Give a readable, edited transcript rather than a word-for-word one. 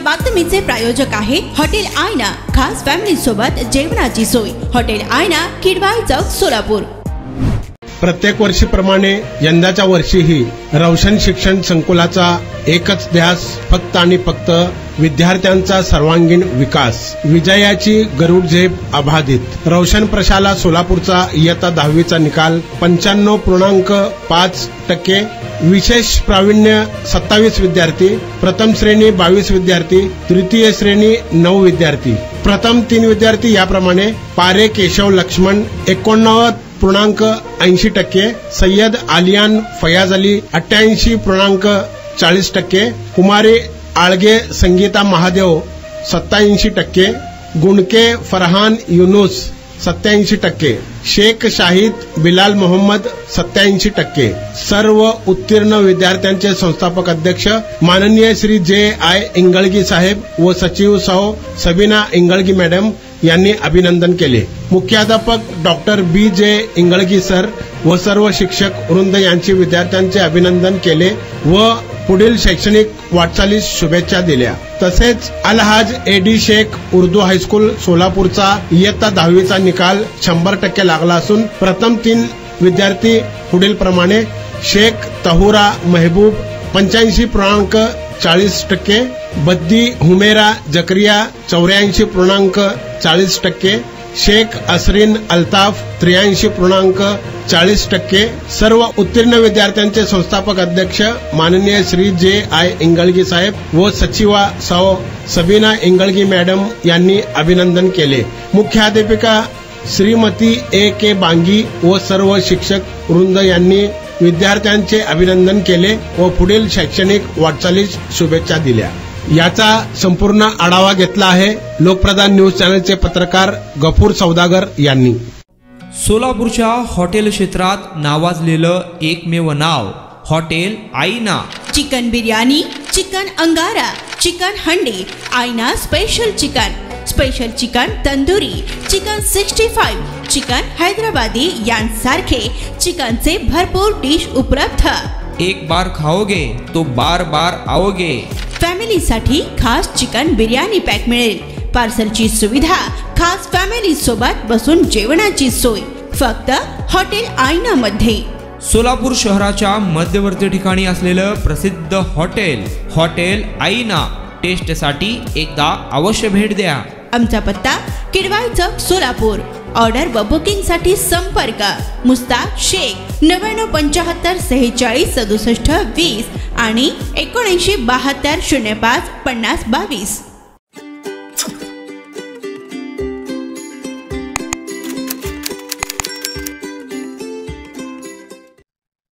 बातमीचे प्रायोजक आहे हॉटेल आयना। खास फॅमिली सोबत जेवणाची सोय। हॉटेल आयना, किडवाई चौक, सोलापूर। प्रत्येक वर्षीप्रमाणे यंदाच्या वर्षीही रोशन शिक्षण संकुलाचा एकच ध्यास फक्त आणि फक्त विद्यार्थ्यांचा सर्वांगीण विकास। विजयाची गरुड झेप अबाधित। रोशन प्रशाला सोलापूरचा इयत्ता 10वीचा निकाल 95.5%। विशेष प्रावीण्य 27 विद्यार्थी, प्रथम श्रेणी 22 विद्यार्थी, तृतीय श्रेणी 9 विद्यार्थी। प्रथम 3 विद्यार्थी याप्रमाणे पारे केशव लक्ष्मण 89.80%, सय्यद आलियान फयाज अली 88.40%, कुमारी आळगे संगीता महादेव 87%, गुणके फरहान युनुस 87%, शेख शाहिद बिलाल मोहम्मद 87%। सर्व उत्तीर्ण विद्यार्थ्यांचे संस्थापक अध्यक्ष माननीय श्री जे.आय. इंगळगी साहेब व सचिव सौ सबीना इंगळगी मॅडम यांनी अभिनंदन केले। मुख्याध्यापक डॉक्टर बी.जे. इंगळगी सर व सर्व शिक्षक वृंद यांची विद्यार्थ्यांचे अभिनंदन केले व पुढील शैक्षणिक वाटचालीस शुभेच्छा दिल्या। तसेच अलहाज ए.डी. शेख उर्दू हायस्कूल सोलापूरचा इयत्ता 10वीचा निकाल 100% लागला असून प्रथम 3 विद्यार्थी पुढील प्रमाणे शेख तहुरा महबूब 85.40%, बद्दी हुमेरा जकरिया 84.40%, शेख असरीन अल्ताफ 83.40%। सर्व उत्तीर्ण विद्यार्थ्यांचे संस्थापक अध्यक्ष माननीय श्री जे.आय. इंगळगी साहेब व सचिवा सौ सबीना इंगळगी मॅडम यांनी अभिनंदन केले। मुख्याध्यापिका श्रीमती ए.के. बांगी व सर्व शिक्षक वृंद यांनी विद्यार्थ्यांचे अभिनंदन केले व पुढील शैक्षणिक वाटचालीस शुभेच्छा दिल्या। याचा संपूर्ण आढावा घेतला आहे लोकप्रधान न्यूज चॅनलचे पत्रकार गफूर सौदागर यांनी। सोलापूरच्या हॉटेल क्षेत्रात नावाजलेलं एकमेव नाव हॉटेल आईना। चिकन बिर्याणी, चिकन अंगारा, चिकन हंडी, आईना special chicken tandoori, chicken 65, chicken Hyderabadi यांसारखे चिकनचे भरपूर डिश उपलब्ध। एक बार खाओगे तो बार बार आओगे। फॅमिली साठी खास चिकन बिर्याणी पॅक मिळेल। पार्सलची सुविधा, खास फॅमिली सोबत बसून जेवणाची सोय फक्त हॉटेल आईना मध्ये। सोलापूर शहराच्या मध्यवर्ती ठिकाणी असलेलं प्रसिद्ध हॉटेल आईना टेस्टसाठी एकदा अवश्य भेट द्या। आमचा पत्ता किडवाई चौक, सोलापूर। ऑर्डर व बुकिंग साठी संपर्क मुस्ताक शेख 9975 46 67 20 आणि 7972 05 50 22।